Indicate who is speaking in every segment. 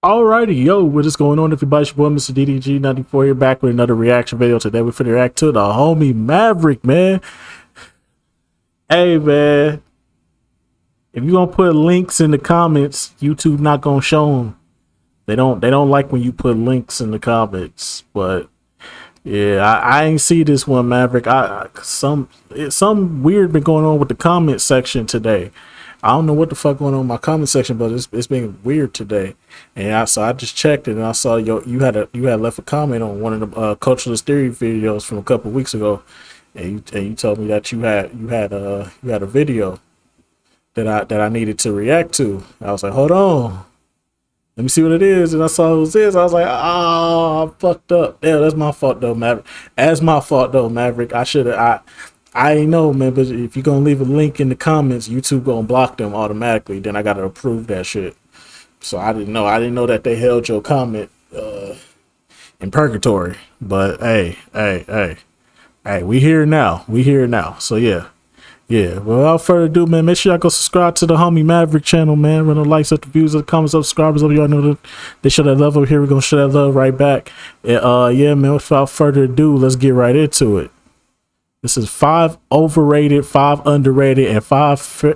Speaker 1: Alrighty, yo, what is going on, everybody? It's your boy, Mr. DDG94 here, back with another reaction video. Today, we're finna react to the homie Maverick, man. Hey, man, if you gonna put links in the comments, YouTube not gonna show them. They don't like when you put links in the comments. But yeah, I ain't see this one, Maverick. Some weird been going on with the comment section today. I don't know what the fuck going on in my comment section, but it's been weird today. And I just checked it, and I saw you had left a comment on one of the culturalist theory videos from a couple of weeks ago, and you told me that you had a video that I needed to react to. I was like, hold on, let me see what it is, and I saw who it is. I was like, oh, I fucked up. Yeah, that's my fault though, Maverick. That's my fault though, Maverick. I ain't know, man, but if you're gonna leave a link in the comments, YouTube gonna block them automatically. Then I gotta approve that shit. So I didn't know that they held your comment in purgatory. But hey, we here now. So yeah. Well, without further ado, man, make sure y'all go subscribe to the homie Maverick channel, man. Run the likes up, the views, up, the comments, up, subscribers up. Y'all know that they show that love over here. We're gonna show that love right back. And, yeah, man. Without further ado, let's get right into it. This is 5 overrated, 5 underrated, and 5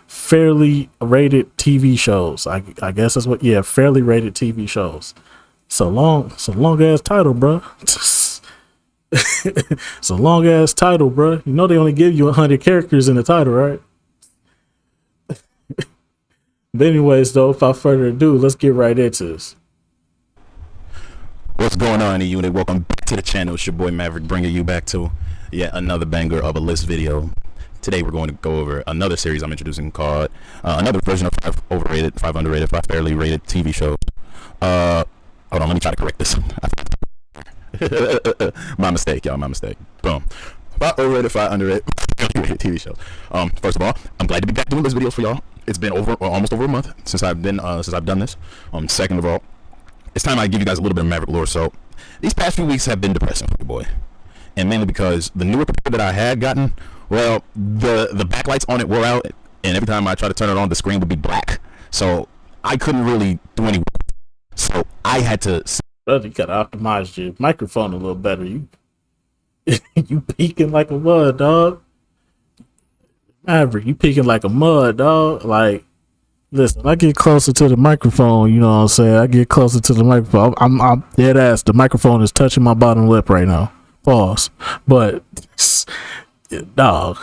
Speaker 1: fairly rated TV shows. I guess that's what. Yeah, fairly rated TV shows. It's a long ass title, bro. It's a long ass title, bro. You know they only give you 100 characters in the title, right? But anyways, though, without further ado, let's get right into this.
Speaker 2: What's going on, unit? Welcome back to the channel. It's your boy Maverick, bringing you back to yet another banger of a list video. Today we're going to go over another series I'm introducing called another version of 5 overrated, 5 underrated, 5 fairly rated TV shows. Hold on, let me try to correct this. My mistake, y'all. My mistake. Boom. 5 overrated, 5 underrated, fairly rated TV shows. First of all, I'm glad to be back doing this videos for y'all. It's been almost over a month since I've done this. Second of all, it's time I give you guys a little bit of Maverick lore. So these past few weeks have been depressing for you, boy. And mainly because the newer computer that I had gotten, well, the backlights on it wore out, and every time I tried to turn it on, the screen would be black. So I couldn't really do any work. So I had to.
Speaker 1: Brother, you gotta optimize your microphone a little better. You peeking like a mud, dog. Maverick, you peeking like a mud, dog. Like, listen, I get closer to the microphone. You know what I'm saying? I get closer to the microphone. I'm dead ass. The microphone is touching my bottom lip right now. Pause. But dog,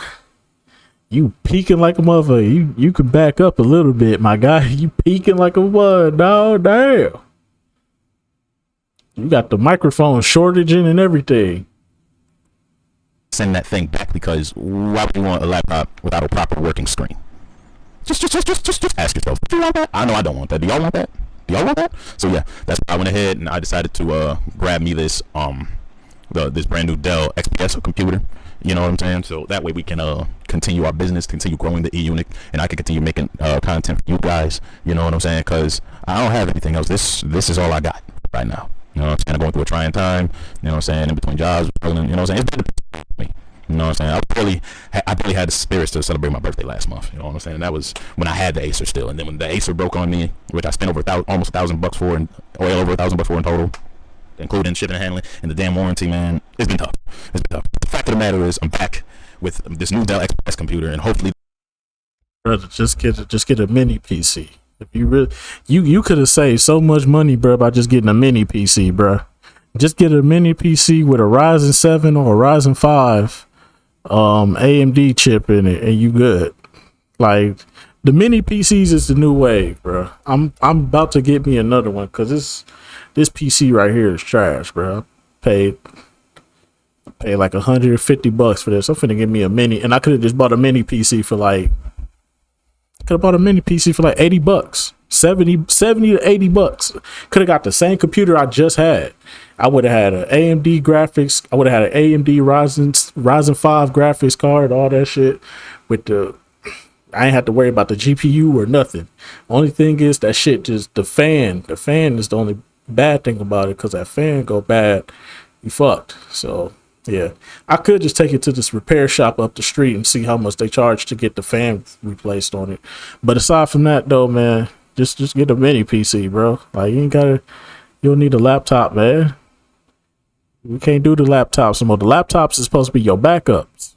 Speaker 1: you peeking like a motherfucker. You can back up a little bit, my guy. You peeking like a mud, dog. Damn. You got the microphone shortaging and everything.
Speaker 2: Send that thing back, because why would you want a laptop without a proper working screen? Just ask yourself, do you want that? I know I don't want that. Do y'all want that? Do y'all want that? So yeah, that's why I went ahead and I decided to grab me this this brand new Dell XPS computer. You know what I'm saying? So that way we can continue our business, continue growing the E-Unit, and I can continue making content for you guys. You know what I'm saying? Because I don't have anything else. This is all I got right now. You know what I'm saying? I'm going through a trying time. You know what I'm saying? In between jobs, you know what I'm saying? It's been a me. You know what I'm saying? I barely had the spirits to celebrate my birthday last month. You know what I'm saying? And that was when I had the Acer still. And then when the Acer broke on me, which I spent over almost $1,000 for, and well over $1,000 for in total, including shipping and handling and the damn warranty, man, it's been tough. It's been tough. The fact of the matter is, I'm back with this new Dell XPS computer, and hopefully,
Speaker 1: brother, just get a mini PC. If you really, you could have saved so much money, bro, by just getting a mini PC, bro. Just get a mini PC with a Ryzen 7 or a Ryzen 5 AMD chip in it, and you good. Like, the mini PCs is the new wave, bro. I'm about to get me another one, because this PC right here is trash, bro. I paid like $150 for this. I'm finna get me a mini, and I could have just bought a mini PC for like, $80, 70 to $80. Could have got the same computer I just had. I would have had an AMD graphics. I would have had an AMD Ryzen 5 graphics card, all that shit. I ain't have to worry about the GPU or nothing. Only thing is that shit just the fan is the only bad thing about it, because that fan go bad, you fucked. So yeah, I could just take it to this repair shop up the street and see how much they charge to get the fan replaced on it. But aside from that, though, man, Just get a mini PC, bro. Like you don't need a laptop, man. We can't do the laptops anymore. The laptops is supposed to be your backups.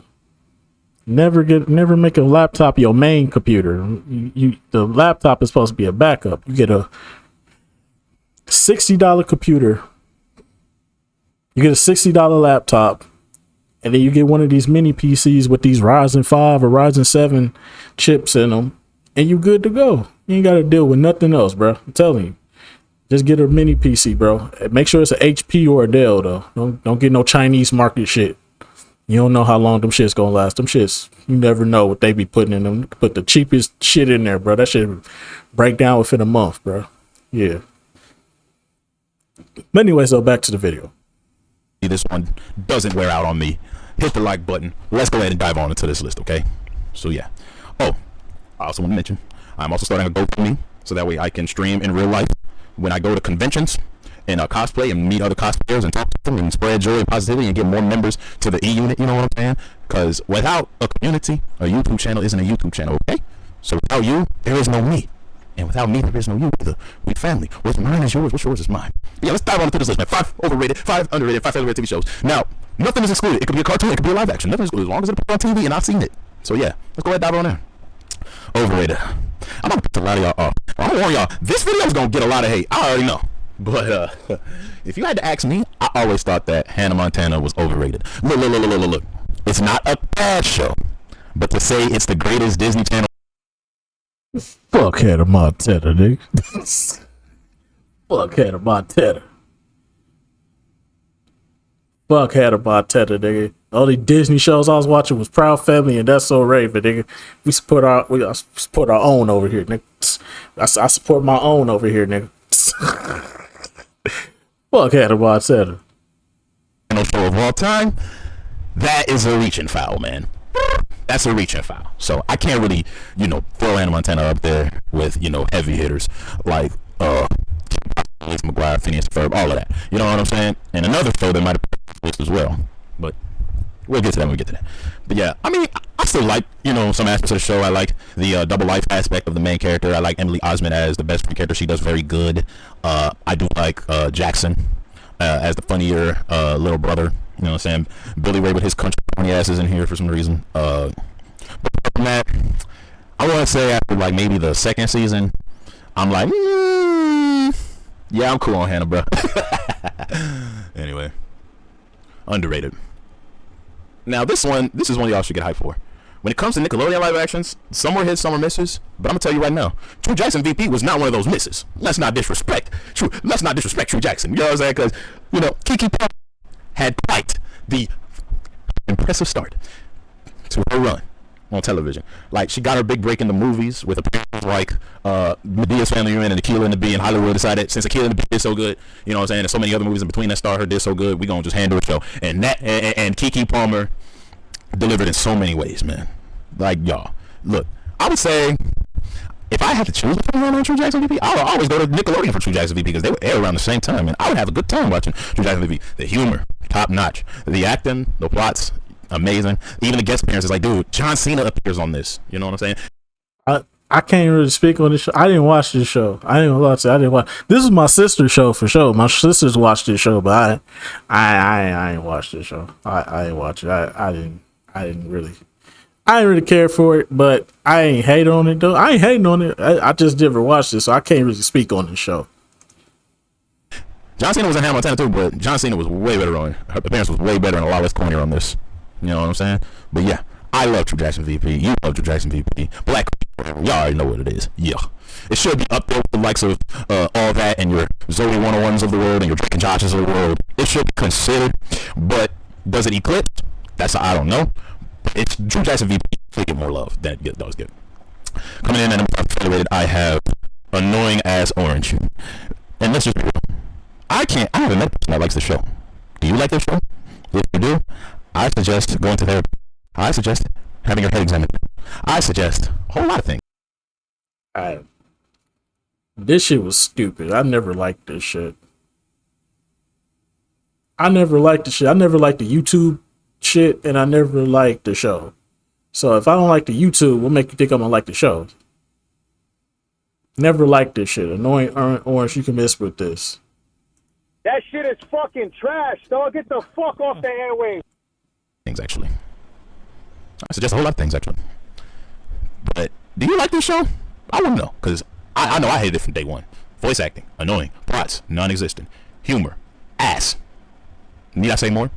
Speaker 1: Never make a laptop your main computer. The laptop is supposed to be a backup. You get a $60 computer. You get a $60 laptop, and then you get one of these mini PCs with these Ryzen 5 or Ryzen 7 chips in them, and you good to go. You ain't got to deal with nothing else, bro. I'm telling you. Just get a mini PC, bro. Make sure it's an HP or a Dell, though. Don't get no Chinese market shit. You don't know how long them shit's gonna last. Them shits, you never know what they be putting in them. Put the cheapest shit in there, bro. That shit break down within a month, bro. Yeah. But anyway, so back to the video.
Speaker 2: This one doesn't wear out on me. Hit the like button. Let's go ahead and dive on into this list, okay? So yeah. Oh, I also want to mention I'm also starting a GoFundMe so that way I can stream in real life when I go to conventions and cosplay and meet other cosplayers and talk to them and spread joy and positivity and get more members to the E unit. You know what I'm saying? Because without a community, a YouTube channel isn't a YouTube channel, okay? So without you, there is no me. And without me, there is no you either. We family. What's mine is yours. What's yours is mine. Yeah, let's dive on into this list, man. 5 overrated, 5 underrated, 5 favorite TV shows. Now, nothing is excluded. It could be a cartoon. It could be a live action. Nothing is excluded as long as it's on TV and I've seen it. So yeah, let's go ahead and dive on in. Overrated. I'm gonna put a lot of y'all off. I'm gonna warn y'all, this video is gonna get a lot of hate. I already know. But if you had to ask me, I always thought that Hannah Montana was overrated. Look. It's not a bad show. But to say it's the greatest Disney Channel.
Speaker 1: Fuck Hannah Montana, nigga. Fuck Hannah Montana. Fuck Hannah Montana, nigga. The only Disney shows I was watching was Proud Family and That's So Raven, nigga. We support our own over here, nigga. I support my own over here, nigga. Fuck Hannah Montana.
Speaker 2: Show of all time. That is a reaching foul, man. That's a reaching foul. So I can't really, throw Hannah Montana up there with, heavy hitters like McGuire, Phineas and Ferb, all of that. You know what I'm saying? And another show that might have been list as well. But we'll get to that when we get to that. But yeah, I mean, I still like, some aspects of the show. I like the double life aspect of the main character. I like Emily Osment as the best friend character. She does very good. I do like Jackson as the funnier little brother. You know what I'm saying? Billy Ray with his country funny asses in here for some reason. But apart from that, I want to say after like maybe the second season, I'm like, yeah, I'm cool on Hannah, bro. Anyway, underrated. Now this is one y'all should get hyped for. When it comes to Nickelodeon live actions, some were hits, some were misses. But I'm gonna tell you right now, True Jackson VP was not one of those misses. Let's not disrespect True Jackson. You know what I'm saying? Because Kiki Palmer had quite the impressive start to her run on television. Like, she got her big break in the movies with appearances like Medea's Family Reunion and Akeelah and the Bee, and Hollywood decided since Akeelah and the Bee did so good, you know what I'm saying, and so many other movies in between that star her did so good, we gonna just handle a show. And that and Kiki Palmer delivered in so many ways, man. Like, y'all, look, I would say if I had to choose between Hannah and True Jackson VP, I would always go to Nickelodeon for True Jackson VP because they would air around the same time, and I would have a good time watching True Jackson VP. The humor, top notch. The acting, the plots, amazing. Even the guest appearances, like, dude, John Cena appears on this. You know what I'm saying?
Speaker 1: I can't really speak on this show. I didn't watch this show. I didn't watch. This is my sister's show for sure. My sisters watched this show, but I ain't watched this show. I ain't watch it. I didn't really care for it, but I ain't hate on it though. I ain't hating on it. I just never watched it, so I can't really speak on the show.
Speaker 2: John Cena was in Hannah Montana too, but John Cena was way better on it. Her appearance was way better and a lot less corny on this. You know what I'm saying? But yeah, I love True Jackson VP. You love True Jackson VP. Black, y'all already know what it is. Yeah. It should be up there with the likes of all that and your Zoe 101s of the world and your Drake and Joshes of the world. It should be considered, but does it eclipse? That's I don't know. It's True Jackson VP should get more love than it does get. Coming in at number 5 rated, I have Annoying Ass Orange. And let's just be real. I haven't met a person that likes the show. Do you like the show? If you do, I suggest going to therapy. I suggest having your head examined. I suggest a whole lot of things.
Speaker 1: This shit was stupid. I never liked this shit. I never liked the YouTube shit, and I never liked the show. So if I don't like the YouTube, what make you think I'm gonna like the show? Never liked this shit. Annoying orange. You can miss with this.
Speaker 3: That shit is fucking trash, dog. Get the fuck off the airwaves.
Speaker 2: Things actually. I suggest a whole lot of things actually. But do you like this show? I wouldn't know, because I know I hated it from day one. Voice acting, annoying. Plots, non-existent. Humor, ass. Need I say more?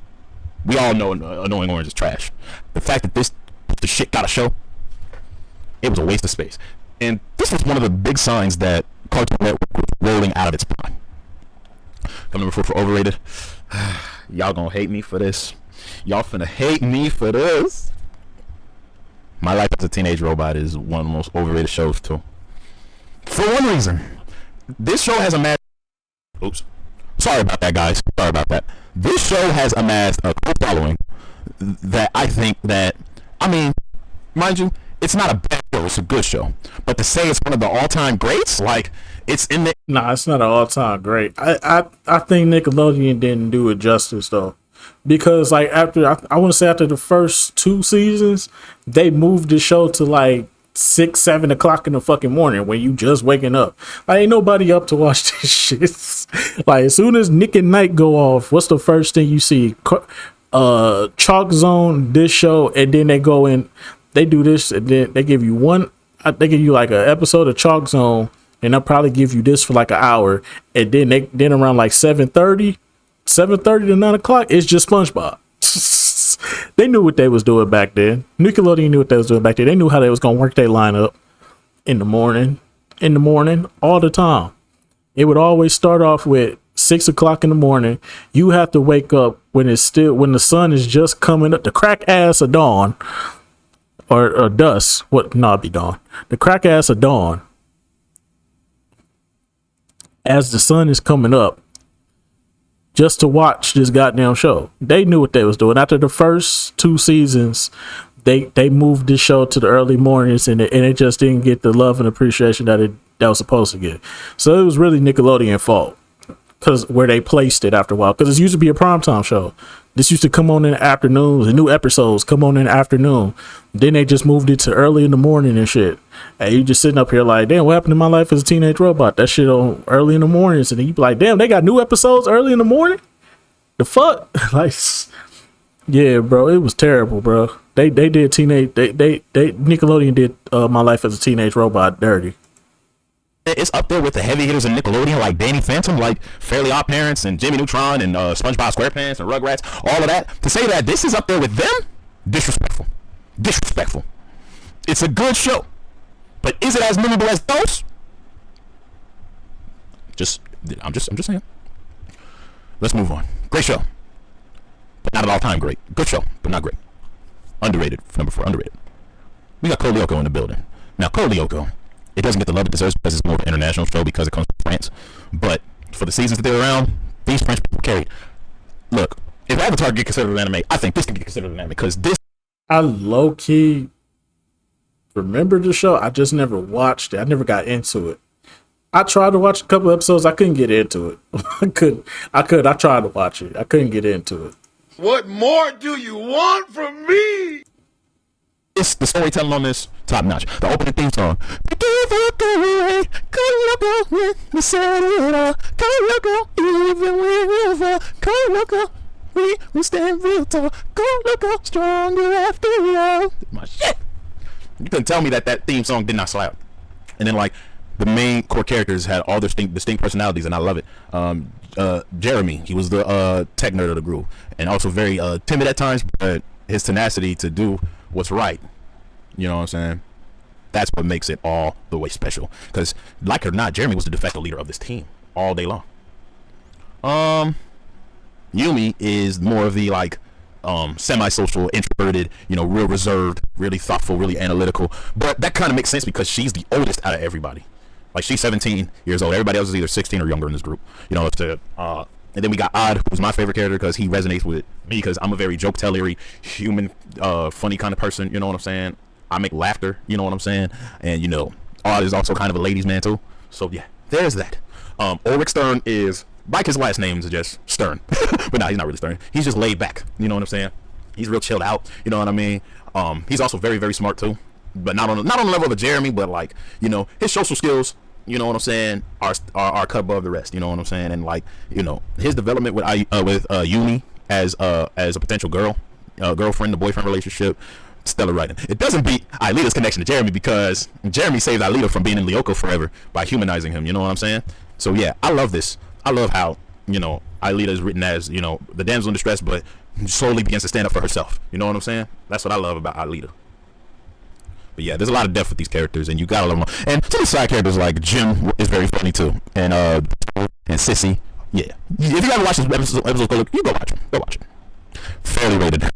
Speaker 2: We all know Annoying Orange is trash. The fact that the shit got a show, it was a waste of space. And this was one of the big signs that Cartoon Network was rolling out of its prime. Coming number 4 for Overrated. Y'all gonna hate me for this. Y'all finna hate me for this. My Life as a Teenage Robot is one of the most overrated shows too. For one reason, this show has amassed. Oops, sorry about that, guys. Sorry about that. This show has amassed a cult following that I think that, I mean, mind you, it's not a bad show. It's a good show. But to say it's one of the all-time greats, like it's in the.
Speaker 1: Nah, it's not an all-time great. I think Nickelodeon didn't do it justice though. Because like after I want to say after the first 2 seasons, they moved the show to like 6, 7 o'clock in the fucking morning when you just waking up. Like ain't nobody up to watch this shit. Like as soon as Nick and Night go off, what's the first thing you see? Chalk Zone, this show, and then they go in, they do this, and then they give you they give you like an episode of Chalk Zone, and they'll probably give you this for like an hour, and then around like 7:30 to 9 o'clock, it's just SpongeBob. They knew what they was doing back then. Nickelodeon knew what they was doing back then. They knew how they was gonna work their lineup in the morning, all the time. It would always start off with 6 o'clock in the morning. You have to wake up when the sun is just coming up, the crack ass of dawn, or dusk. What? No, it'd be dawn. The crack ass of dawn, as the sun is coming up, just to watch this goddamn show. They knew what they was doing. After the first 2 seasons, they moved this show to the early mornings, and it just didn't get the love and appreciation that was supposed to get. So it was really Nickelodeon's fault, because where they placed it after a while. Because it used to be a primetime show. This used to come on in the afternoons. The new episodes come on in the afternoon. Then they just moved it to early in the morning and shit. And you just sitting up here like, damn, what happened to My Life as a Teenage Robot? That shit on early in the mornings. And then you be like, damn, they got new episodes early in the morning? The fuck? Like, yeah, bro, it was terrible, bro. They did Nickelodeon did My Life as a Teenage Robot dirty.
Speaker 2: It's up there with the heavy hitters of Nickelodeon, like Danny Phantom, like Fairly Odd Parents, and Jimmy Neutron, and SpongeBob SquarePants, and Rugrats, all of that. To say that this is up there with them, disrespectful. Disrespectful. It's a good show, but is it as memorable as those? I'm just saying. Let's move on. Great show, but not an all-time great. Good show, but not great. Underrated. Number 4, underrated. We got Code Lyoko in the building. Now, Code Lyoko, it doesn't get the love it deserves because it's more of an international show because it comes from France. But for the seasons that they're around, these French people carried. Look, if Avatar get considered an anime, I think this can get considered an anime because this.
Speaker 1: I low key remember the show. I just never watched it. I never got into it. I tried to watch a couple episodes. I couldn't get into it. I tried to watch it. I couldn't get into it.
Speaker 4: What more do you want from me?
Speaker 2: It's the storytelling on this top notch. The opening theme song. We stand real tall. Go loco, stronger after all. My shit. You couldn't tell me that theme song did not slap. And then like the main core characters had all distinct personalities, and I love it. Jeremy, he was the tech nerd of the group, and also very timid at times, but his tenacity to do what's right, you know what I'm saying, that's what makes it all the way special. Because like it or not, Jeremy was the de facto leader of this team all day long. Yumi is more of the like semi-social, introverted, real reserved, really thoughtful, really analytical, but that kind of makes sense because she's the oldest out of everybody. Like, she's 17 years old. Everybody else is either 16 or younger in this group. And then we got Odd, who's my favorite character because he resonates with me because I'm a very joke-tellery, human, funny kind of person. You know what I'm saying? I make laughter. You know what I'm saying? And, Odd is also kind of a ladies' man, too. So, yeah, there's that. Ulrich Stern is, like his last name is just Stern. But no, he's not really Stern. He's just laid back. You know what I'm saying? He's real chilled out. You know what I mean? He's also very, very smart, too. But not on the level of a Jeremy, but like, his social skills you know what I'm saying, are cut above the rest. You know what I'm saying, and like, you know, his development with Uni as a potential girlfriend, the boyfriend relationship, stellar writing. It doesn't beat Aelita's connection to Jeremy, because Jeremy saved Aelita from being in Lyoko forever by humanizing him. You know what I'm saying? So yeah, I love this. I love how, you know, Aelita is written as, you know, the damsel in distress, but slowly begins to stand up for herself. You know what I'm saying? That's what I love about Aelita. But yeah, there's a lot of depth with these characters, and you gotta love them. And some of the side characters like Jim is very funny too, and Sissy. Yeah, if you haven't watched this episode, go look. You go watch them. Go watch it. Fairly rated.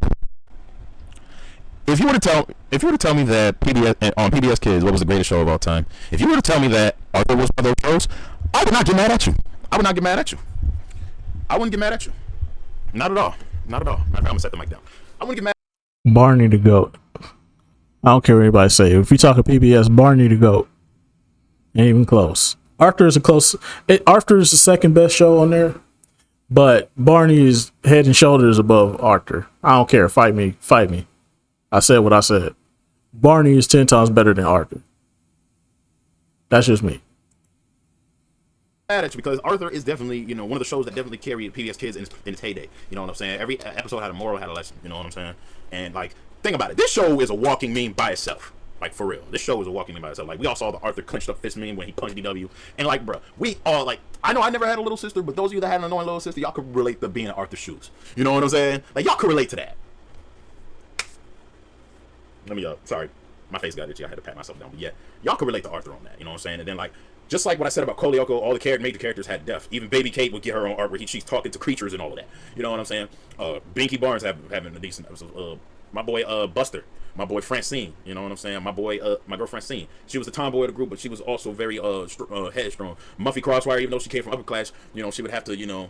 Speaker 2: If you were to tell me that PBS Kids, what was the greatest show of all time? If you were to tell me that Arthur was one of those shows, I would not get mad at you. I would not get mad at you. I wouldn't get mad at you. Not at all. Not at all. I'm gonna set the mic down. I wouldn't get mad.
Speaker 1: Barney the GOAT. I don't care what anybody say. If we talk of PBS, Barney the GOAT. Ain't even close. Arthur is the second best show on there, but Barney is head and shoulders above Arthur. I don't care. Fight me. Fight me. I said what I said. Barney is 10 times better than Arthur. That's just me.
Speaker 2: Mad at you because Arthur is definitely, you know, one of the shows that definitely carried PBS Kids in its heyday. You know what I'm saying? Every episode had a moral, had a lesson. You know what I'm saying? And like, think about it. This show is a walking meme by itself. Like, for real. This show is a walking meme by itself. Like, we all saw the Arthur clenched up fist meme when he punched DW. And like, bro, we all like, I know I never had a little sister, but those of you that had an annoying little sister, y'all could relate to being in Arthur's shoes. You know what I'm saying? Like, y'all could relate to that. Let me, sorry. My face got itchy. I had to pat myself down. But yeah, y'all could relate to Arthur on that. You know what I'm saying? And then like, just like what I said about Kolyoko, all the major characters had depth. Even Baby Kate would get her own art where she's talking to creatures and all of that. You know what I'm saying? Binky Barnes having a decent episode. My boy Buster, my boy Francine. You know what I'm saying? My girl Francine. She was the tomboy of the group, but she was also very headstrong. Muffy Crosswire, even though she came from upper class, you know, she would have to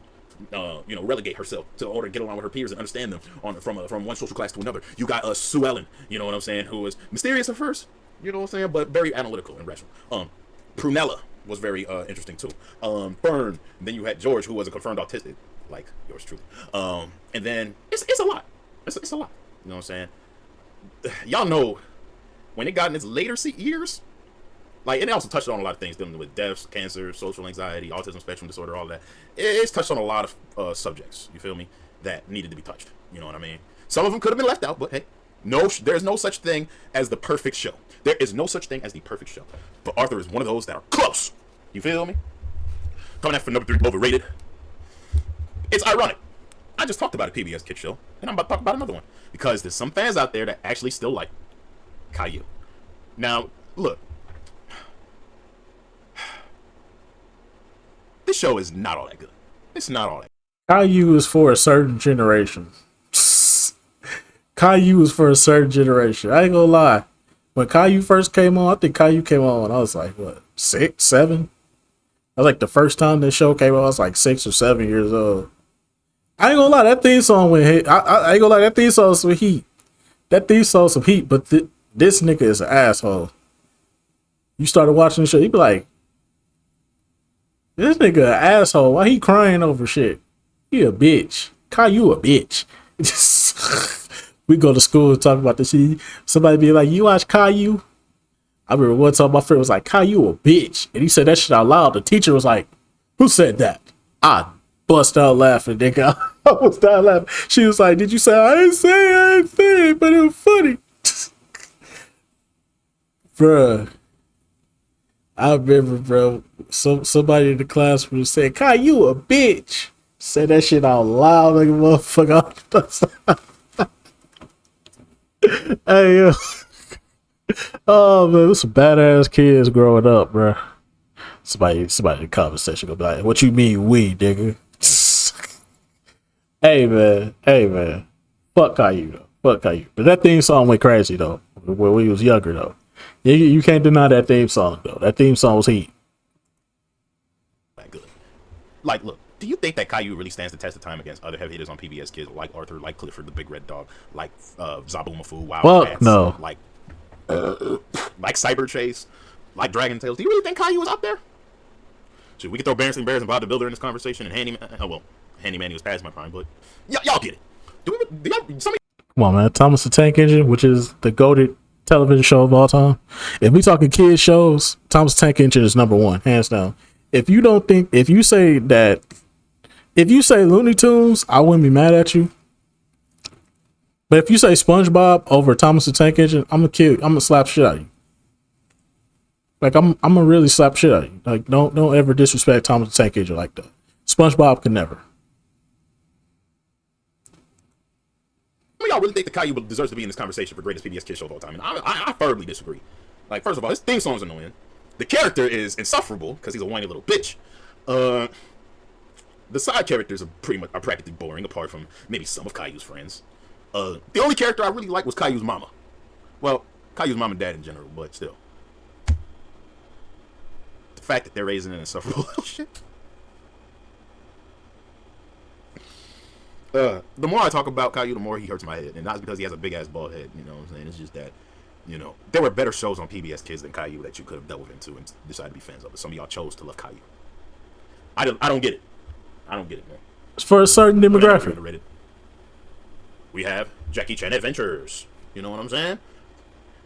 Speaker 2: relegate herself to order to get along with her peers and understand them from one social class to another. You got Sue Ellen. You know what I'm saying? Who was mysterious at first. You know what I'm saying? But very analytical and rational. Prunella was very interesting too. Fern. Then you had George, who was a confirmed autistic, like yours truly. And then it's a lot. It's a lot. You know what I'm saying? Y'all know when it got in its later years, like, and it also touched on a lot of things dealing with deaths, cancer, social anxiety, autism spectrum disorder, all that. It's touched on a lot of subjects. You feel me? That needed to be touched. You know what I mean? Some of them could have been left out, but hey, there's no such thing as the perfect show. There is no such thing as the perfect show. But Arthur is one of those that are close. You feel me? Coming out for number 3, Overrated. It's ironic. I just talked about a PBS Kids show, and I'm about to talk about another one. Because there's some fans out there that actually still like Caillou. Now, look. This show is not all that good. It's not all that good.
Speaker 1: Caillou is for a certain generation. Caillou is for a certain generation. I ain't gonna lie. When Caillou first came on, I think Caillou came on when I was like, what, 6, 7? I was like, the first time this show came on, I was like 6 or 7 years old. I ain't gonna lie, that theme song went hit. I ain't gonna lie, that theme song was some heat. That theme song was some heat, but this nigga is an asshole. You started watching the show, you be like, this nigga an asshole. Why he crying over shit? He a bitch. Caillou a bitch. We go to school and talk about this shit. Somebody be like, you watch Caillou? I remember one time my friend was like, Caillou a bitch. And he said that shit out loud. The teacher was like, who said that? I bust out laughing, nigga. I was out laughing. She was like, did you say I ain't say it, but it was funny. Bruh. I remember, bro, somebody in the classroom said, Caillou a bitch. Said that shit out loud like a motherfucker. Hey, yo. Oh, man, there's some badass kids growing up, bro. Somebody in the comment section gonna be like, what you mean we, nigga? Hey, man. Fuck Caillou, though. Fuck Caillou. But that theme song went crazy, though, when we was younger, though. You can't deny that theme song, though. That theme song was heat.
Speaker 2: Good. Like, look, do you think that Caillou really stands the test of time against other heavy hitters on PBS Kids like Arthur, like Clifford the Big Red Dog, like Zaboomafoo, Wildcats,
Speaker 1: no.
Speaker 2: like Cyber Chase, like Dragon Tales? Do you really think Caillou was up there? Should we could throw Berenstain Bears and Bob the Builder in this conversation and Handyman? Handyman, he was past my prime, but y'all get it. Come
Speaker 1: on, man. Thomas the Tank Engine, which is the goated television show of all time. If we talking kids shows, Thomas the Tank Engine is number one, hands down. If you don't think, if you say Looney Tunes, I wouldn't be mad at you. But if you say SpongeBob over Thomas the Tank Engine, I'm gonna kill you. I'm gonna slap shit out of you. Like I'm gonna really slap shit out of you. Like don't ever disrespect Thomas the Tank Engine like that. SpongeBob could never.
Speaker 2: Y'all really think the Caillou deserves to be in this conversation for greatest PBS Kids show of all time? And I firmly disagree. Like, first of all, his theme song's annoying. The character is insufferable because he's a whiny little bitch. The side characters are practically boring, apart from maybe some of Caillou's friends. The only character I really liked was Caillou's mama. Well, Caillou's mom and dad in general, but still. The fact that they're raising an insufferable little shit. The more I talk about Caillou, the more he hurts my head. And not because he has a big-ass bald head, you know what I'm saying? It's just that, you know, there were better shows on PBS Kids than Caillou that you could have delved into and decided to be fans of. But some of y'all chose to love Caillou. I don't get it. I don't get it, man.
Speaker 1: It's for a certain demographic.
Speaker 2: We have Jackie Chan Adventures. You know what I'm saying?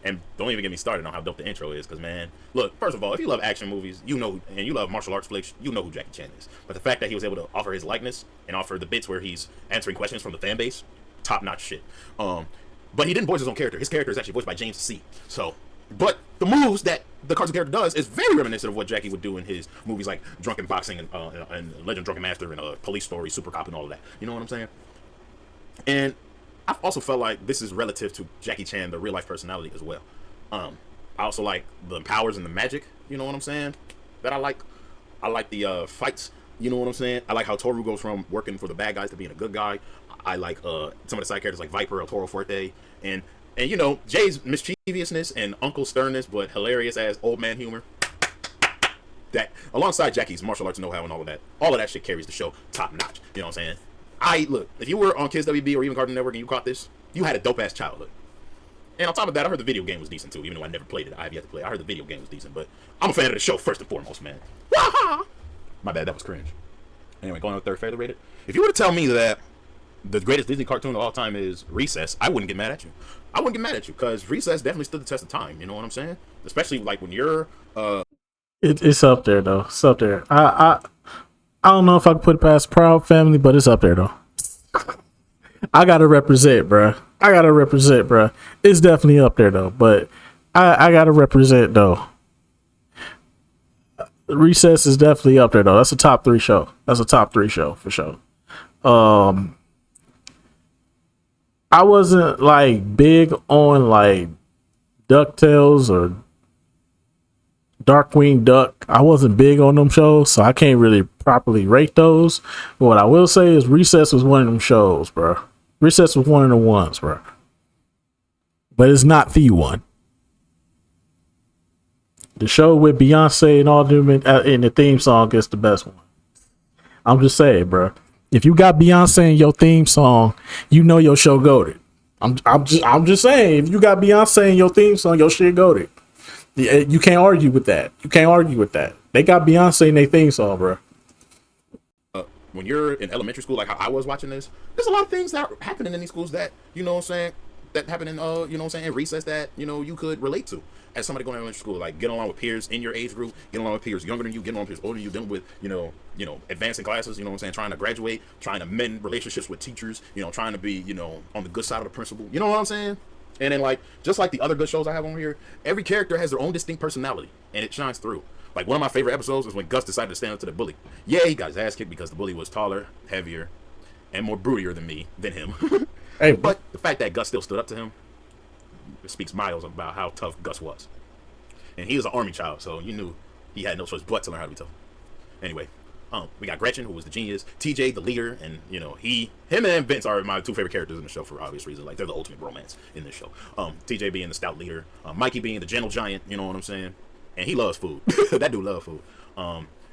Speaker 2: And don't even get me started on how dope the intro is, because, man, look, first of all, if you love action movies, you know, and you love martial arts flicks, you know who Jackie Chan is. But the fact that he was able to offer his likeness and offer the bits where he's answering questions from the fan base, top-notch shit. But he didn't voice his own character. His character is actually voiced by James C. So, but the moves that the cartoon character does is very reminiscent of what Jackie would do in his movies like Drunken Boxing and Legend of Drunken Master and Police Story, Super Cop, and all of that. You know what I'm saying? And I also felt like this is relative to Jackie Chan, the real-life personality as well. I also like the powers and the magic, you know what I'm saying, that I like. I like the fights, you know what I'm saying. I like how Toru goes from working for the bad guys to being a good guy. I like some of the side characters like Viper or Toro Fuerte, and you know, Jay's mischievousness and Uncle sternness, but hilarious as old man humor. That alongside Jackie's martial arts know-how and all of that shit carries the show top notch. You know what I'm saying? Look, if you were on Kids WB or even Cartoon Network and you caught this, you had a dope ass childhood. And on top of that, I heard the video game was decent too, even though I never played it. I have yet to play it. I heard the video game was decent, but I'm a fan of the show first and foremost, man. My bad, that was cringe. Anyway, going on to third fairly rated. If you were to tell me that the greatest Disney cartoon of all time is Recess, I wouldn't get mad at you. I wouldn't get mad at you because Recess definitely stood the test of time. You know what I'm saying? Especially like when you're.
Speaker 1: It's up there though. It's up there. I don't know if I can put it past Proud Family, but it's up there though. I gotta represent, bruh. It's definitely up there though, but I gotta represent though. Recess is definitely up there though. That's a top 3 show. For sure. I wasn't like big on like DuckTales or Darkwing Duck. I wasn't big on them shows, so I can't really properly rate those. But what I will say is Recess was one of them shows, bro. Recess was one of the ones, bro. But it's not the one. The show with Beyonce and all them in the theme song is the best one. I'm just saying, bro. If you got Beyonce in your theme song, you know your show goated. I'm just saying, if you got Beyonce in your theme song, your shit goated. You can't argue with that. They got Beyonce in their theme song, bro.
Speaker 2: When you're in elementary school, like how I was watching this, there's a lot of things that are happening in these schools that, you know what I'm saying, that happen in, you know what I'm saying, in recess that, you know, you could relate to as somebody going to elementary school, like getting along with peers in your age group, getting along with peers younger than you, getting along with peers older than you, dealing with, you know, advancing classes, you know what I'm saying, trying to graduate, trying to mend relationships with teachers, you know, trying to be, you know, on the good side of the principal, you know what I'm saying? And then, like, just like the other good shows I have on here, every character has their own distinct personality, and it shines through. Like, one of my favorite episodes is when Gus decided to stand up to the bully. Yeah, he got his ass kicked because the bully was taller, heavier, and more brutier than him.
Speaker 1: Hey,
Speaker 2: but the fact that Gus still stood up to him, it speaks miles about how tough Gus was. And he was an army child, so you knew he had no choice but to learn how to be tough. Anyway, we got Gretchen, who was the genius, TJ, the leader, and, you know, him and Vince are my 2 favorite characters in the show for obvious reasons. Like, they're the ultimate romance in this show. TJ being the stout leader, Mikey being the gentle giant, you know what I'm saying? And he loves food. That dude loves food.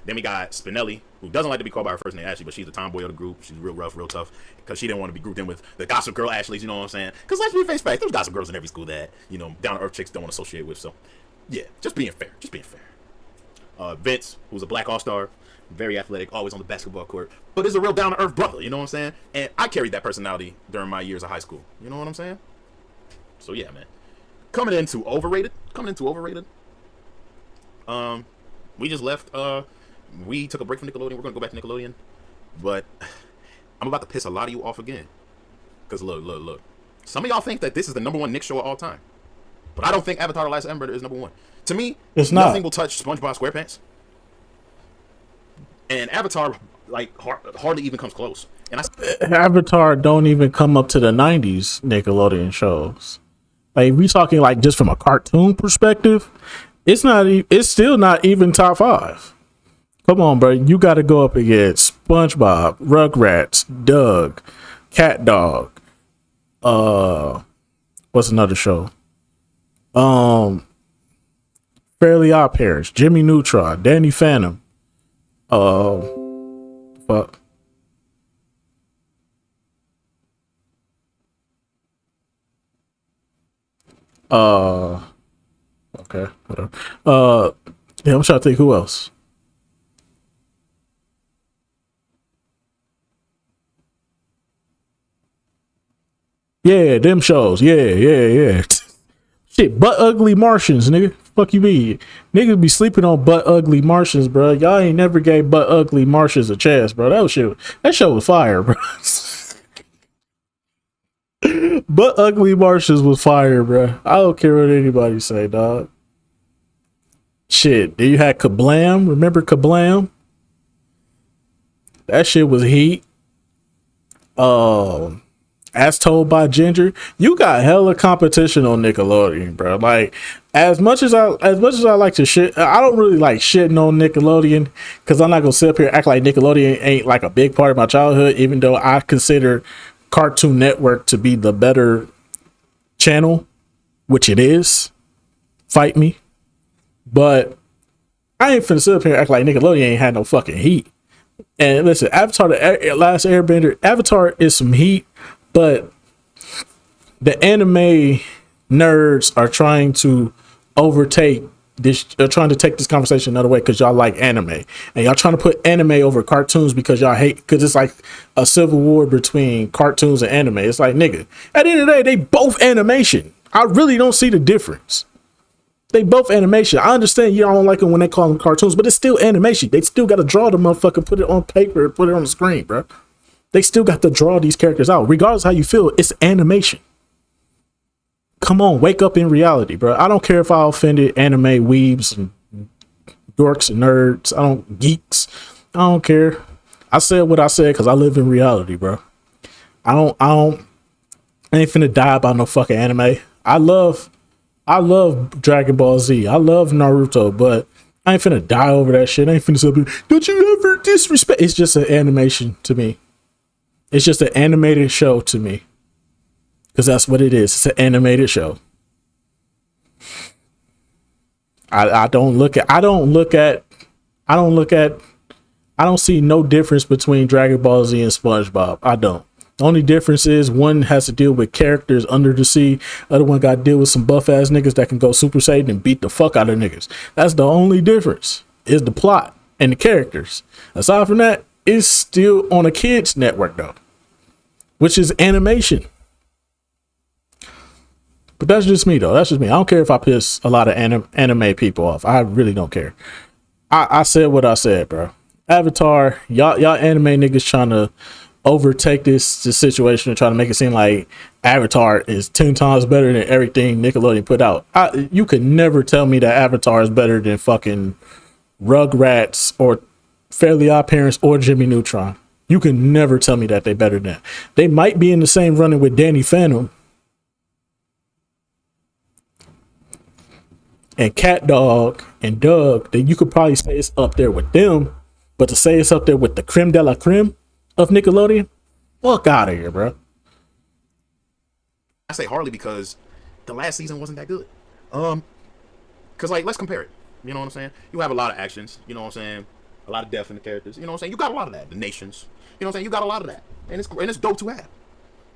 Speaker 2: Then we got Spinelli, who doesn't like to be called by her first name, Ashley, but she's the tomboy of the group. She's real rough, real tough, because she didn't want to be grouped in with the gossip girl Ashleys, you know what I'm saying? Because let's be face fact, there's gossip girls in every school that, you know, down-to-earth chicks don't want to associate with. So, yeah, just being fair. Vince, who's a black all-star, very athletic, always on the basketball court, but is a real down-to-earth brother, you know what I'm saying? And I carried that personality during my years of high school, you know what I'm saying? So, yeah, man. coming into overrated. We just left. We took a break from Nickelodeon. We're gonna go back to Nickelodeon, but I'm about to piss a lot of you off again. Cause look. Some of y'all think that this is the #1 Nick show of all time, but I don't think Avatar: The Last Airbender is #1. To me,
Speaker 1: It's not.
Speaker 2: nothing will touch SpongeBob SquarePants, and Avatar like hardly even comes close. And
Speaker 1: Avatar don't even come up to the 90s Nickelodeon shows. Like, we talking like just from a cartoon perspective, it's not. It's still not even top 5. Come on, bro. You got to go up against SpongeBob, Rugrats, Doug, Cat Dog. What's another show? Fairly Odd Parents, Jimmy Neutron, Danny Phantom. Fuck. Okay, whatever. Yeah, I'm trying to think who else. Yeah, them shows. Yeah. Shit, butt ugly Martians, nigga. Fuck you be. Niggas be sleeping on butt ugly Martians, bro. Y'all ain't never gave butt ugly Martians a chance, bro. That show was fire, bro. Butt ugly Martians was fire, bro. I don't care what anybody say, dog. Shit, then you had Kablam. Remember Kablam? That shit was heat. As Told by Ginger. You got hella competition on Nickelodeon, bro. Like, as much as I like to shit, I don't really like shitting on Nickelodeon, because I'm not gonna sit up here and act like Nickelodeon ain't like a big part of my childhood, even though I consider Cartoon Network to be the better channel, which it is. Fight me. But I ain't finna sit up here and act like Nickelodeon ain't had no fucking heat. And listen, Avatar: The Last Airbender, Avatar is some heat, but the anime nerds are trying to overtake this. They're trying to take this conversation another way because y'all like anime, and y'all trying to put anime over cartoons because y'all hate, because it's like a civil war between cartoons and anime. It's like, nigga, at the end of the day, they both animation. I really don't see the difference. They both animation. I understand y'all don't like them when they call them cartoons, but it's still animation. They still got to draw the motherfucker, put it on paper, put it on the screen, bro. They still got to draw these characters out. Regardless how you feel, it's animation. Come on, wake up in reality, bro. I don't care if I offended anime weebs and dorks and nerds. Geeks. I don't care. I said what I said because I live in reality, bro. I ain't finna die about no fucking anime. I love Dragon Ball Z. I love Naruto, but I ain't finna die over that shit. I ain't finna say, don't you ever disrespect. It's just an animation to me. It's just an animated show to me. Because that's what it is. It's an animated show. I don't see no difference between Dragon Ball Z and SpongeBob. I don't. The only difference is one has to deal with characters under the sea. Other one got to deal with some buff ass niggas that can go Super Saiyan and beat the fuck out of niggas. That's the only difference, is the plot and the characters. Aside from that, it's still on a kids network though, which is animation. But that's just me though. That's just me. I don't care if I piss a lot of anime people off. I really don't care. I said what I said, bro. Avatar, y'all anime niggas trying to overtake this situation and try to make it seem like Avatar is 10 times better than everything Nickelodeon put out. You could never tell me that Avatar is better than fucking Rugrats or Fairly Odd Parents or Jimmy Neutron. You can never tell me that they better than that. They might be in the same running with Danny Phantom and Cat Dog and Doug. That you could probably say it's up there with them, but to say it's up there with the creme de la creme of Nickelodeon, fuck out of here, bro.
Speaker 2: I say hardly because the last season wasn't that good. Cause like, let's compare it. You know what I'm saying? You have a lot of actions. You know what I'm saying? A lot of depth in the characters. You know what I'm saying? You got a lot of that. The nations. You know what I'm saying? You got a lot of that, and it's dope to have.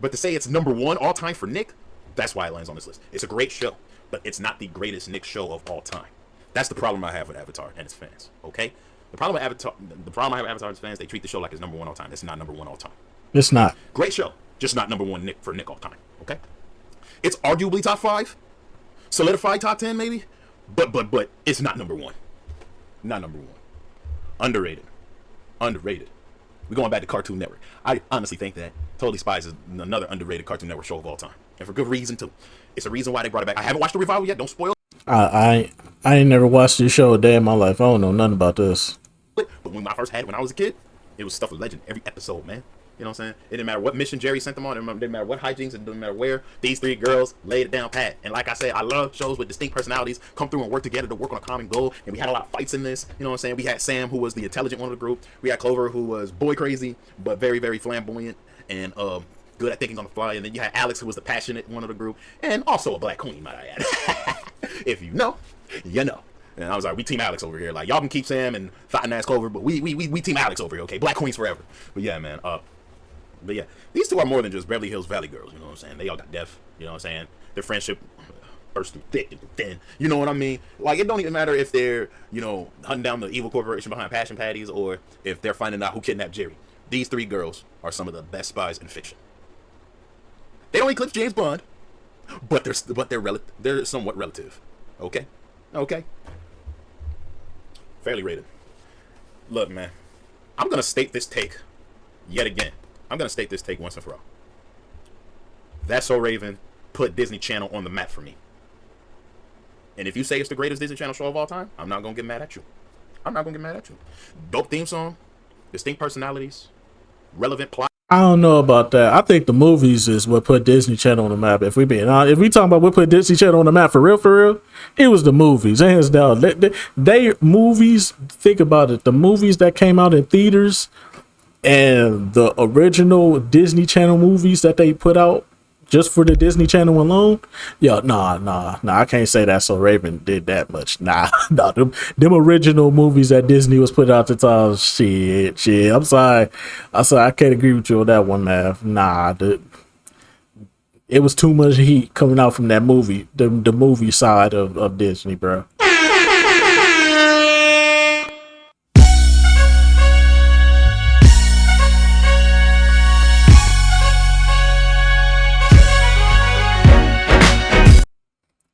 Speaker 2: But to say it's #1 all time for Nick, that's why it lands on this list. It's a great show, but it's not the greatest Nick show of all time. That's the problem I have with Avatar and its fans. Okay. The problem I have with Avatar's fans, they treat the show like it's #1 all time. It's not #1 all time.
Speaker 1: It's not.
Speaker 2: Great show, just not #1 Nick for Nick all time. Okay, it's arguably top 5. solidified top 10 maybe, but it's not number one. Not number one. Underrated. We're going back to Cartoon Network. I honestly think that Totally Spies is another underrated Cartoon Network show of all time, and for good reason too. It's a reason why they brought it back. I haven't watched the revival yet. Don't spoil
Speaker 1: I ain't never watched this show a day in my life. I don't know nothing about this.
Speaker 2: it. But when I first had it when I was a kid, it was stuff of legend every episode, man. You know what I'm saying? It didn't matter what mission Jerry sent them on. It didn't matter what hijinks. It didn't matter where. These three girls laid it down pat. And like I said, I love shows with distinct personalities come through and work together to work on a common goal. And we had a lot of fights in this. You know what I'm saying? We had Sam, who was the intelligent one of the group. We had Clover, who was boy crazy, but very, very flamboyant and good at thinking on the fly. And then you had Alex, who was the passionate one of the group. And also a black queen, might I add. If you know, you know. And I was like, we team Alex over here. Like, y'all can keep Sam and Fountain Ass Clover, but we team Alex over here, okay? Black queens forever. But yeah, man. But yeah, these two are more than just Beverly Hills Valley girls, you know what I'm saying? They all got depth, you know what I'm saying? Their friendship burst through thick and through thin, you know what I mean? Like, it don't even matter if they're, you know, hunting down the evil corporation behind Passion Patties or if they're finding out who kidnapped Jerry. These three girls are some of the best spies in fiction. They don't eclipse James Bond, but they're somewhat relative, okay? Okay. Fairly rated. Look, man, I'm gonna state this take yet again. I'm going to state this take once and for all. That's So Raven put Disney Channel on the map for me. And if you say it's the greatest Disney Channel show of all time, I'm not going to get mad at you. Dope theme song, distinct personalities, relevant plot.
Speaker 1: I don't know about that. I think the movies is what put Disney Channel on the map. If we talking about what put Disney Channel on the map for real, it was the movies. Hands down. They movies, think about it. The movies that came out in theaters and the original Disney Channel movies that they put out just for the Disney Channel alone, nah, I can't say that So Raven did that much. Nah, them original movies that Disney was putting out at the time, shit. I'm sorry, I can't agree with you on that one, man. Nah, it was too much heat coming out from that movie, the movie side of Disney, bro.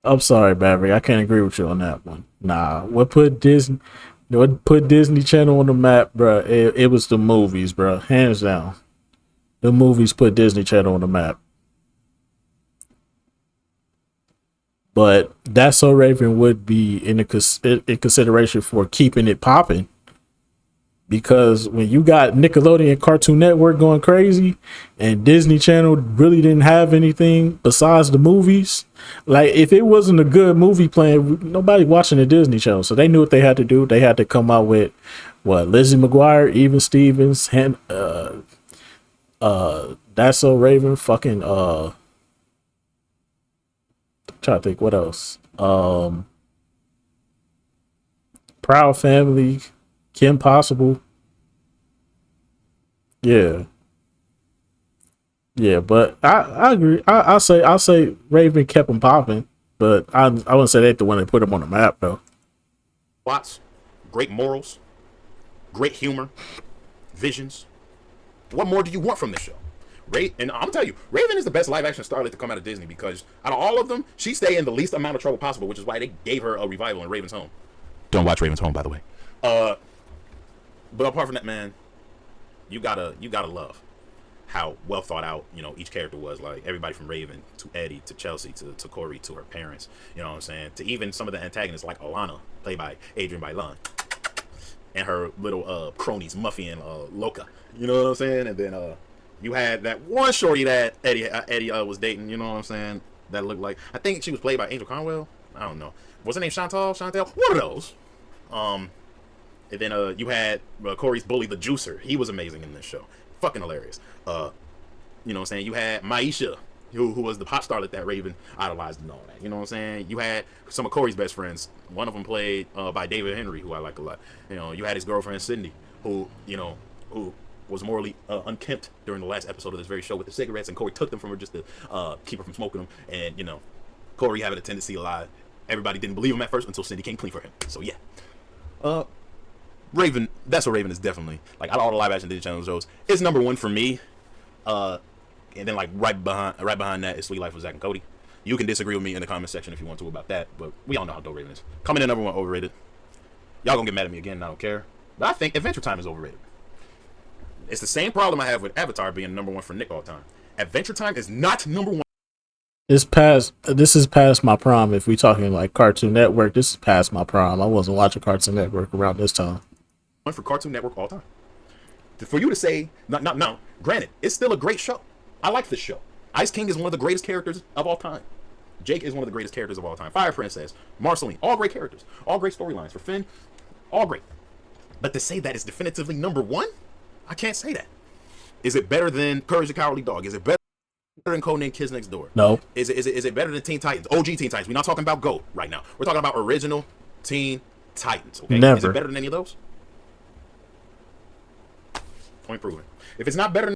Speaker 1: I'm sorry, Maverick. I can't agree with you on that one. Nah, what put Disney Channel on the map, bro? It was the movies, bro. Hands down, the movies put Disney Channel on the map. But That's So Raven would be in consideration for keeping it popping. Because when you got Nickelodeon Cartoon Network going crazy and Disney Channel really didn't have anything besides the movies, like if it wasn't a good movie playing, nobody watching the Disney Channel. So they knew what they had to do. They had to come out with Lizzie McGuire, Even Stevens, That's So Raven, fucking trying to think what else. Proud Family, Kim Possible. Yeah, but I agree. I'll say Raven kept them popping, but I wouldn't say that the one that put them on the map though.
Speaker 2: Plots, great morals, great humor, visions. What more do you want from this show? And I'm telling you, Raven is the best live action starlet to come out of Disney because out of all of them, she stayed in the least amount of trouble possible, which is why they gave her a revival in Raven's Home. Don't watch Raven's Home, by the way. But apart from that, man, you gotta love how well thought out, you know, each character was. Like everybody from Raven to Eddie to Chelsea to Corey to her parents, you know what I'm saying, to even some of the antagonists like Alana, played by Adrienne Bailon, and her little cronies Muffy and Loca, you know what I'm saying. And then you had that one shorty that Eddie was dating, you know what I'm saying, that looked like, I think she was played by Angel Conwell. I don't know, what's her name? Chantal, one of those. And then you had Corey's bully, the Juicer. He was amazing in this show. Fucking hilarious. You know what I'm saying? You had Maisha, who was the pop starlet that Raven idolized and all that. You know what I'm saying? You had some of Corey's best friends. One of them played by David Henry, who I like a lot. You know, you had his girlfriend Cindy, who was morally unkempt during the last episode of this very show with the cigarettes, and Corey took them from her just to keep her from smoking them. And, you know, Corey having a tendency to lie. Everybody didn't believe him at first until Cindy came clean for him. So, yeah. Raven, That's So Raven is definitely, like, out of all the live action Disney Channel shows, it's number one for me. And then like right behind that is Sweet Life of Zack and Cody. You can disagree with me in the comment section if you want to about that, but we all know how dope Raven is. Coming in number 1, Overrated. Y'all gonna get mad at me again, and I don't care. But I think Adventure Time is overrated. It's the same problem I have with Avatar being number 1 for Nick all the time. Adventure Time is not number 1.
Speaker 1: This is past my prime. If we talking like Cartoon Network, this is past my prime. I wasn't watching Cartoon Network around this time.
Speaker 2: One for Cartoon Network all the time. For you to say, no, granted, it's still a great show. I like this show. Ice King is one of the greatest characters of all time. Jake is one of the greatest characters of all time. Fire Princess, Marceline, all great characters. All great storylines. For Finn, all great. But to say that it's definitively number 1, I can't say that. Is it better than Courage the Cowardly Dog? Is it better than Codename Kids Next Door?
Speaker 1: No.
Speaker 2: Is it better than Teen Titans? OG Teen Titans. We're not talking about GOAT right now. We're talking about original Teen Titans. Okay?
Speaker 1: Never.
Speaker 2: Is it better than any of those? Point proven. If it's not better than...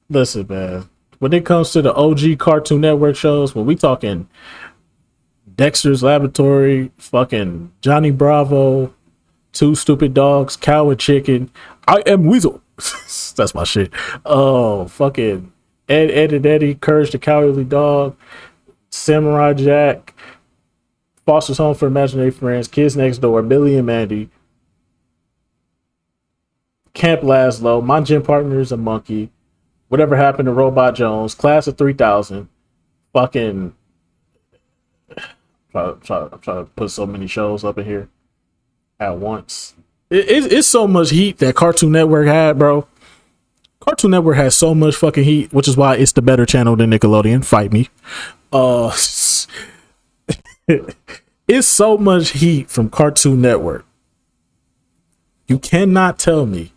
Speaker 1: Listen, man. When it comes to the OG Cartoon Network shows, when we talking Dexter's Laboratory, fucking Johnny Bravo, Two Stupid Dogs, Cow and Chicken, I Am Weasel. That's my shit. Oh, fucking Ed and Eddie, Courage the Cowardly Dog, Samurai Jack, Foster's Home for Imaginary Friends, Kids Next Door, Billy and Mandy, Camp Laszlo, My Gym Partner is a Monkey, Whatever Happened to Robot Jones, Class of 3000, fucking... I'm trying to put so many shows up in here at once. It's so much heat that Cartoon Network had, bro. Cartoon Network has so much fucking heat, which is why it's the better channel than Nickelodeon. Fight me. It's so much heat from Cartoon Network. You cannot tell me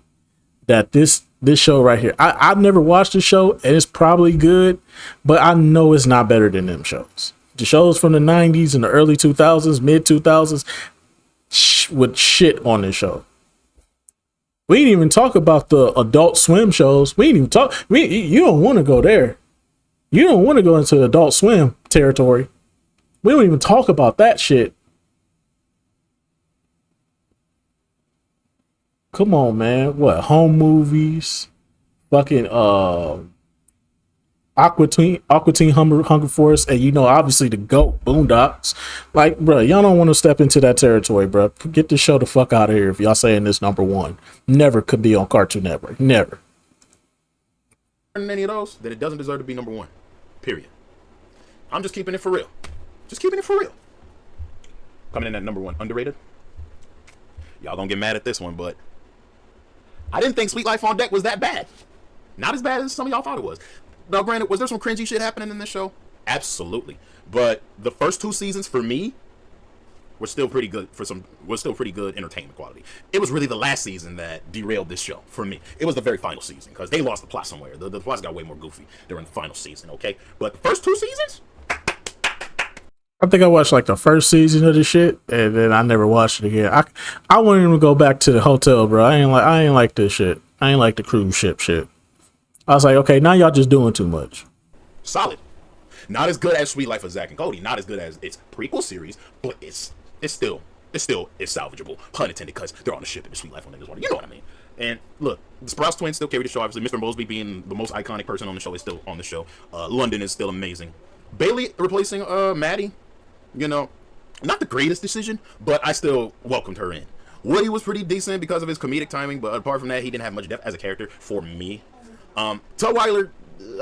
Speaker 1: that this show right here, I've never watched the show, and it's probably good, but I know it's not better than them shows. The shows from the 90s and the early 2000s, mid 2000s, with shit on this show. We didn't even talk about the Adult Swim shows. We didn't even talk. You don't want to go there. You don't want to go into Adult Swim territory. We don't even talk about that shit. Come on, man. What? Home movies? Fucking Aqua Teen Hunger Force, and you know, obviously the GOAT, Boondocks. Like, bro, y'all don't want to step into that territory, bro. Get the show the fuck out of here if y'all saying this number 1. Never could be on Cartoon Network. Never.
Speaker 2: Any of those, then it doesn't deserve to be number 1. Period. I'm just keeping it for real. Just keeping it for real. Coming in at number 1, Underrated. Y'all gonna get mad at this one, but I didn't think Sweet Life on Deck was that bad. Not as bad as some of y'all thought it was. Now, granted, was there some cringy shit happening in this show? Absolutely. But the first 2 seasons for me were still pretty good entertainment quality. It was really the last season that derailed this show for me. It was the very final season because they lost the plot somewhere. The plots got way more goofy during the final season, okay? But the first 2 seasons?
Speaker 1: I think I watched like the first season of the shit, and then I never watched it again. I wouldn't even go back to the hotel, bro. I ain't like this shit. I ain't like the cruise ship shit. I was like, okay, now y'all just doing too much.
Speaker 2: Solid. Not as good as Sweet Life of Zack and Cody. Not as good as its prequel series, but it's still salvageable. Pun intended, because they're on the ship in the Sweet Life on Niggas Water. You know what I mean? And look, the Sprouse twins still carry the show. Obviously, Mr. Mosby being the most iconic person on the show is still on the show. London is still amazing. Bailey replacing Maddie, you know, not the greatest decision, but I still welcomed her in. Woody was pretty decent because of his comedic timing, but apart from that, he didn't have much depth as a character for me. Tutwiler,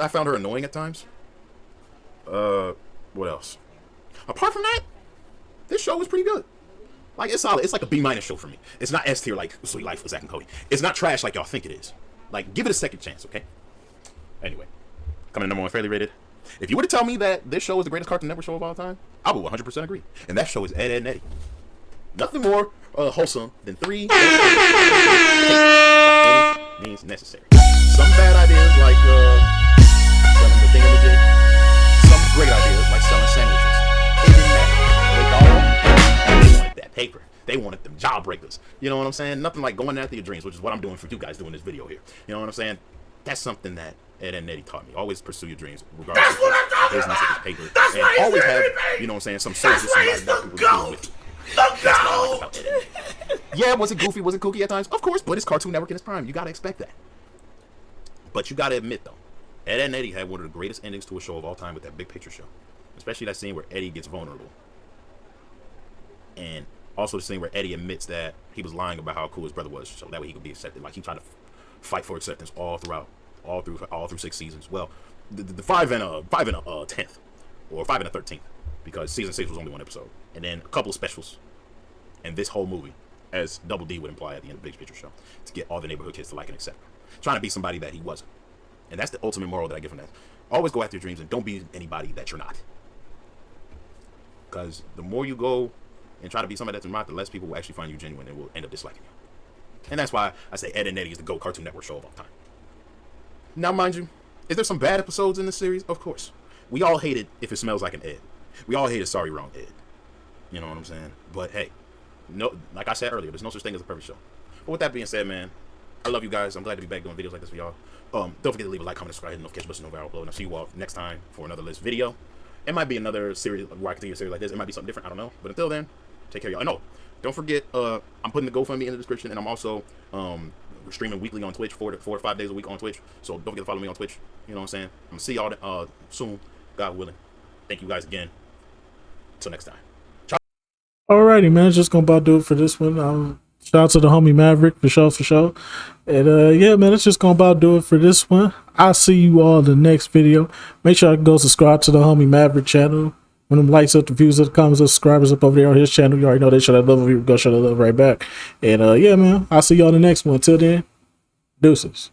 Speaker 2: I found her annoying at times. What else? Apart from that, this show was pretty good. Like, it's solid. It's like a B- show for me. It's not S tier like Sweet Life with Zack and Cody. It's not trash like y'all think it is. Like, give it a second chance, okay? Anyway, coming in number 1, Fairly Rated. If you were to tell me that this show is the greatest Cartoon Network show of all time, I would 100% agree. And that show is Ed, Edd and Eddy. Nothing more wholesome than 3 by any means necessary. Some bad ideas like selling the thingamajig. Some great ideas like selling sandwiches. It didn't matter. They wanted that paper. They wanted them jawbreakers. You know what I'm saying? Nothing like going after your dreams, which is what I'm doing for you guys doing this video here. You know what I'm saying? That's something that Ed and Eddy taught me. Always pursue your dreams, regardless of business or paper. And always have, you know what I'm saying, some service, some nice people dealing with you. That's what I like about Ed and Eddy. Yeah, was it goofy? Was it kooky at times? Of course, but it's Cartoon Network in its prime. You gotta expect that. But you gotta admit, though, Ed and Eddy had one of the greatest endings to a show of all time with that Big Picture show. especially that scene where Eddie gets vulnerable, and also the scene where Eddie admits that he was lying about how cool his brother was, so that way he could be accepted. Like he tried to fight for acceptance all through 6 seasons. Well, the 5 and a 10th, or 5 and a 13th, because season 6 was only 1 episode, and then a couple of specials, and this whole movie, as Double D would imply at the end of the Big Picture Show, to get all the neighborhood kids to like and accept him, trying to be somebody that he wasn't. And that's the ultimate moral that I get from that. Always go after your dreams and don't be anybody that you're not. Because the more you go and try to be somebody that you're not, the less people will actually find you genuine and will end up disliking you. And that's why I say Ed and Eddie is the GOAT Cartoon Network show of all time. Now, mind you, is there some bad episodes in this series? Of course. We all hated If It Smells Like an Ed. We all hated Sorry Wrong Ed. You know what I'm saying? But hey, no, like I said earlier, there's no such thing as a perfect show. But with that being said, man, I love you guys. I'm glad to be back doing videos like this for y'all. Don't forget to leave a like, comment, subscribe, hit the notification button over our upload. And I'll see you all next time for another list video. It might be another series where I continue a series like this. It might be something different. I don't know. But until then, take care, y'all. No, don't forget, I'm putting the GoFundMe in the description, and I'm also streaming weekly on Twitch, 4 to 5 days a week on Twitch. So don't forget to follow me on Twitch. You know what I'm saying? I'm gonna see y'all soon, God willing. Thank you guys again. Until next time.
Speaker 1: Alrighty, man. Just gonna about do it for this one. Shout out to the homie Maverick for sure. And yeah, man, it's just gonna about do it for this one. I'll see you all in the next video. Make sure you go subscribe to the homie Maverick channel. When them likes up, the views up, the comments up, subscribers up over there on his channel, you already know they show that love. You go show that love right back. And yeah, man, I'll see y'all in the next one. Till then, deuces.